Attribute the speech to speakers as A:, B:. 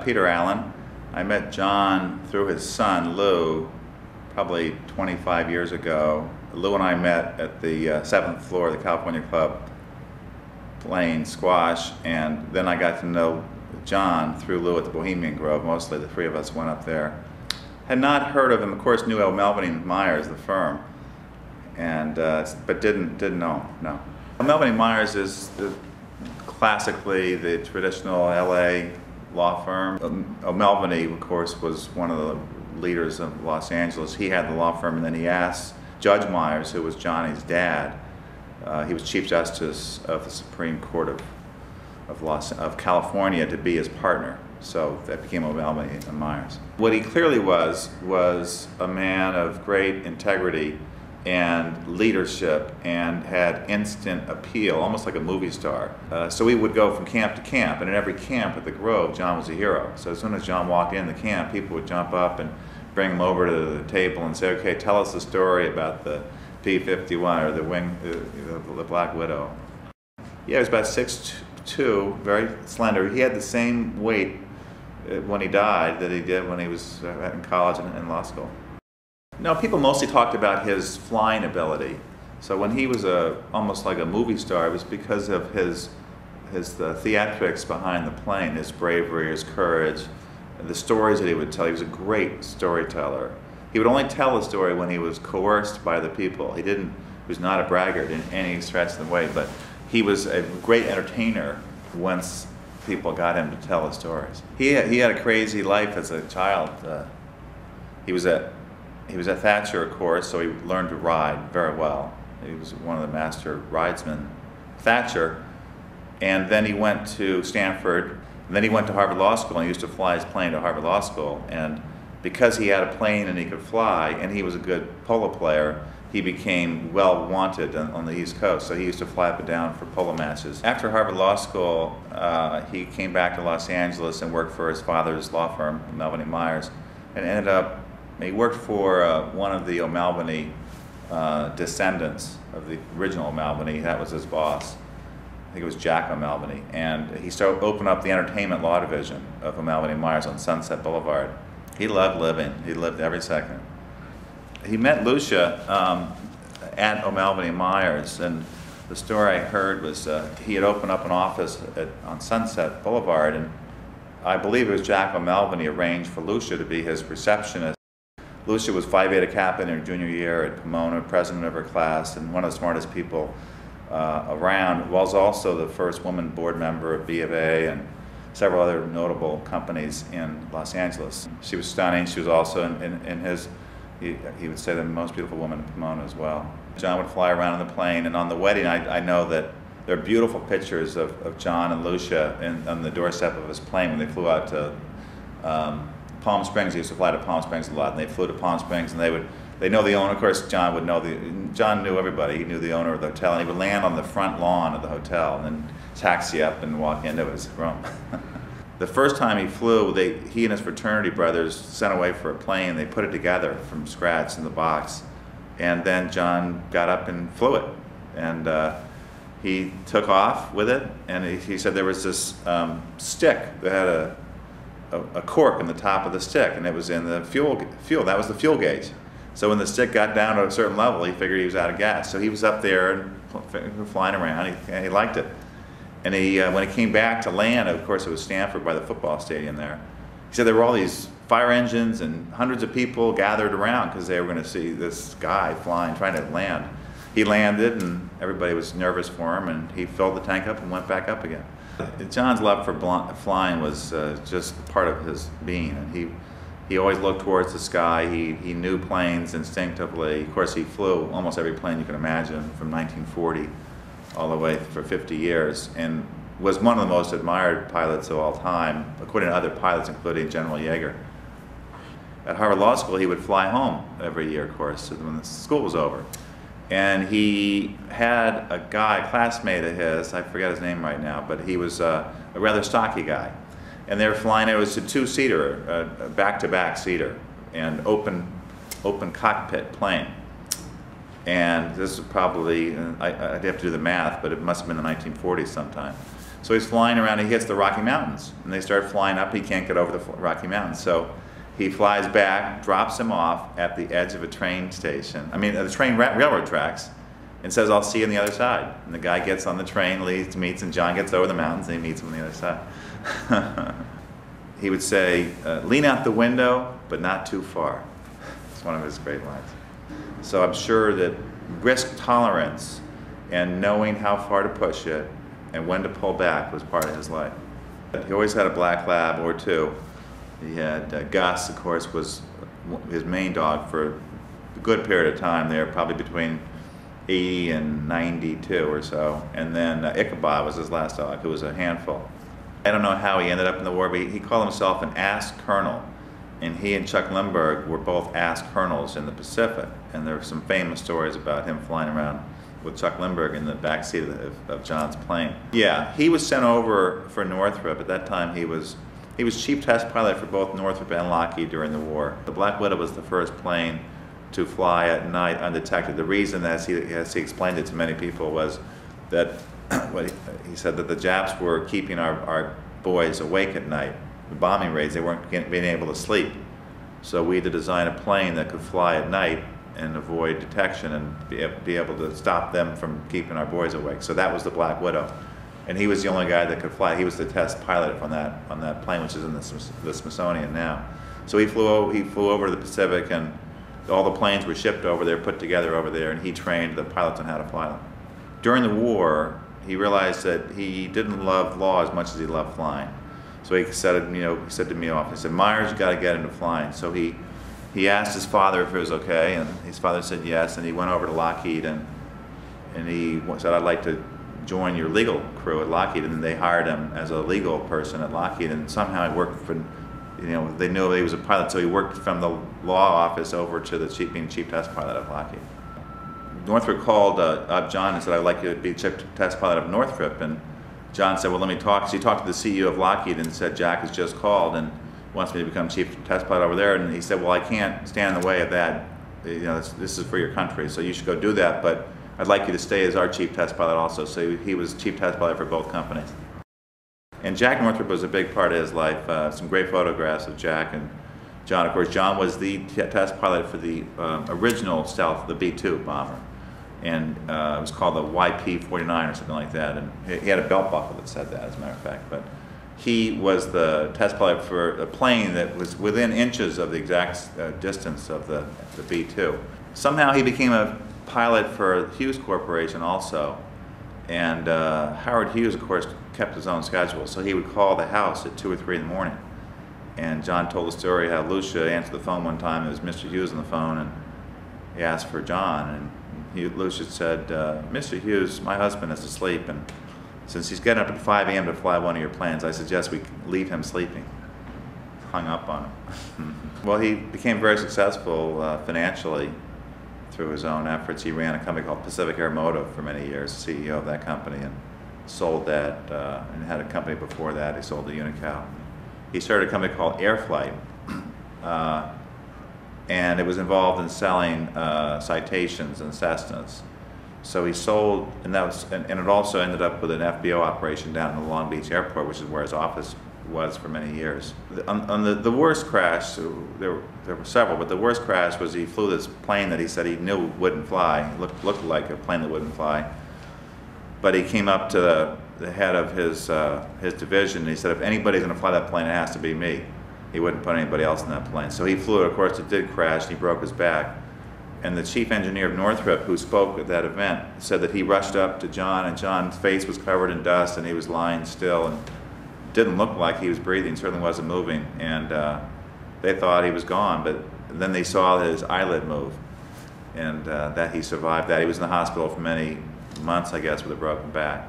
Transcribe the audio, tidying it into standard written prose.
A: Peter Allen. I met John through his son, Lou, probably 25 years ago. Lou and I met at the 7th floor of the California Club playing squash, and then I got to know John through Lou at the Bohemian Grove. Mostly the three of us went up there. Had not heard of him, of course, knew O'Melveny & Myers, the firm, and but didn't know him, no. O'Melveny & Myers is classically the traditional LA law firm. O'Melveny, of course, was one of the leaders of Los Angeles. He had the law firm, and then he asked Judge Myers, who was Johnny's dad, he was Chief Justice of the Supreme Court of California, to be his partner. So that became O'Melveny & Myers. What he clearly was a man of great integrity and leadership, and had instant appeal, almost like a movie star. So we would go from camp to camp, and in every camp at the Grove, John was a hero. So as soon as John walked in the camp, people would jump up and bring him over to the table and say, okay, tell us the story about the P-51 or the Black Widow. Yeah, he was about 6'2", very slender. He had the same weight when he died that he did when he was in college and law school. No, people mostly talked about his flying ability. So when he was almost like a movie star, it was because of his theatrics behind the plane, his bravery, his courage, the stories that he would tell. He was a great storyteller. He would only tell a story when he was coerced by the people. He was not a braggart in any stretch of the way, but he was a great entertainer once people got him to tell his stories. He had a crazy life as a child. He was at Thatcher, of course, so he learned to ride very well. He was one of the master ridesmen, Thatcher, and then he went to Stanford, and then he went to Harvard Law School, and he used to fly his plane to Harvard Law School, and because he had a plane and he could fly, and he was a good polo player, he became well wanted on the East Coast, so he used to fly up and down for polo matches. After Harvard Law School, he came back to Los Angeles and worked for his father's law firm, O'Melveny & Myers, and ended up, he worked for one of the O'Melveny descendants of the original O'Melveny. That was his boss. I think it was Jack O'Melveny, and he started opening up the entertainment law division of O'Melveny & Myers on Sunset Boulevard. He loved living. He lived every second. He met Lucia at O'Melveny & Myers, and the story I heard was he had opened up an office on Sunset Boulevard, and I believe it was Jack O'Melveny arranged for Lucia to be his receptionist. Lucia was Phi Beta Kappa in her junior year at Pomona, president of her class, and one of the smartest people around. Was also the first woman board member of B of A and several other notable companies in Los Angeles. She was stunning. She was also in his, he would say, the most beautiful woman in Pomona as well. John would fly around on the plane, and on the wedding, I know that there are beautiful pictures of John and Lucia on the doorstep of his plane when they flew out to Palm Springs. He used to fly to Palm Springs a lot, and they flew to Palm Springs, and they know the owner. Of course, John knew everybody. He knew the owner of the hotel, and he would land on the front lawn of the hotel and then taxi up and walk into his room. The first time he flew, he and his fraternity brothers sent away for a plane. They put it together from scratch in the box, and then John got up and flew it, and he took off with it. And he said there was this stick that had a cork in the top of the stick, and it was in the fuel. That was the fuel gauge. So when the stick got down to a certain level, he figured he was out of gas. So he was up there and flying around. He liked it. And when he came back to land, of course it was Stanford by the football stadium there, he said there were all these fire engines and hundreds of people gathered around because they were going to see this guy flying, trying to land. He landed, and everybody was nervous for him, and he filled the tank up and went back up again. John's love for flying was just part of his being, and he always looked towards the sky. He knew planes instinctively. Of course, he flew almost every plane you can imagine from 1940 all the way for 50 years, and was one of the most admired pilots of all time, according to other pilots, including General Yeager. At Harvard Law School, he would fly home every year, of course, when the school was over. And he had a guy, a classmate of his, I forget his name right now, but he was a rather stocky guy. And they were flying, it was a two-seater, a back-to-back seater, and open cockpit plane. And this is probably, I'd have to do the math, but it must have been the 1940s sometime. So he's flying around, he hits the Rocky Mountains, and they start flying up, he can't get over the Rocky Mountains. So he flies back, drops him off at the edge of a train station, the railroad tracks, and says, "I'll see you on the other side." And the guy gets on the train, leaves, meets, and John gets over the mountains, and he meets him on the other side. He would say, "Lean out the window, but not too far." It's one of his great lines. So I'm sure that risk tolerance and knowing how far to push it and when to pull back was part of his life. He always had a black lab or two. He had Gus, of course, was his main dog for a good period of time there, probably between 80 and 92 or so. And then Ichabod was his last dog, who was a handful. I don't know how he ended up in the war, but he called himself an ass colonel. And he and Chuck Lindbergh were both ass colonels in the Pacific. And there are some famous stories about him flying around with Chuck Lindbergh in the backseat of John's plane. Yeah, he was sent over for Northrop. At that time, he was chief test pilot for both Northrop and Lockheed during the war. The Black Widow was the first plane to fly at night undetected. The reason, as he explained it to many people, was that he said that the Japs were keeping our boys awake at night. The bombing raids, they weren't being able to sleep. So we had to design a plane that could fly at night and avoid detection and be able to stop them from keeping our boys awake. So that was the Black Widow. And he was the only guy that could fly. He was the test pilot on that plane, which is in the Smithsonian now. So he flew over to the Pacific, and all the planes were shipped over there, put together over there, and he trained the pilots on how to fly them. During the war, he realized that he didn't love law as much as he loved flying. So he said to me often, he said, "Myers, you got to get into flying." So he asked his father if it was okay, and his father said yes, and he went over to Lockheed and he said, "I'd like to join your legal crew at Lockheed," and they hired him as a legal person at Lockheed, and somehow he worked for, they knew he was a pilot, so he worked from the law office over to being chief test pilot of Lockheed. Northrop called up John and said, "I'd like you to be chief test pilot of Northrop," and John said, "Well, let me talk." So he talked to the CEO of Lockheed and said, "Jack has just called and wants me to become chief test pilot over there." And he said, "Well, I can't stand in the way of that. This is for your country, so you should go do that, but I'd like you to stay as our chief test pilot also." So he was chief test pilot for both companies. And Jack Northrop was a big part of his life. Some great photographs of Jack and John. Of course, John was the test pilot for the original stealth, the B-2 bomber. And it was called the YP-49 or something like that. And he had a belt buckle that said that, as a matter of fact. But he was the test pilot for a plane that was within inches of the exact distance of the B-2. Somehow he became a pilot for Hughes Corporation also. And Howard Hughes, of course, kept his own schedule. So he would call the house at 2 or 3 in the morning. And John told the story how Lucia answered the phone one time. It was Mr. Hughes on the phone, and he asked for John. And Lucia said, "Mr. Hughes, my husband is asleep, and since he's getting up at 5 a.m. to fly one of your planes, I suggest we leave him sleeping." Hung up on him. Well, he became very successful financially through his own efforts. He ran a company called Pacific Air Motive for many years, CEO of that company, and sold that, and had a company before that. He sold to Unical. He started a company called Air Flight, and it was involved in selling Citations and Cessnas. So he sold, and it also ended up with an FBO operation down in the Long Beach airport, which is where his office was for many years. On the worst crash, there were several, but the worst crash was he flew this plane that he said he knew wouldn't fly. It looked like a plane that wouldn't fly. But he came up to the head of his division, and he said, "If anybody's going to fly that plane, it has to be me." He wouldn't put anybody else in that plane. So he flew it. Of course, it did crash, and he broke his back. And the chief engineer of Northrop, who spoke at that event, said that he rushed up to John, and John's face was covered in dust, and he was lying still, and didn't look like he was breathing, certainly wasn't moving. And they thought he was gone, but then they saw his eyelid move, and that he survived that. He was in the hospital for many months, I guess, with a broken back.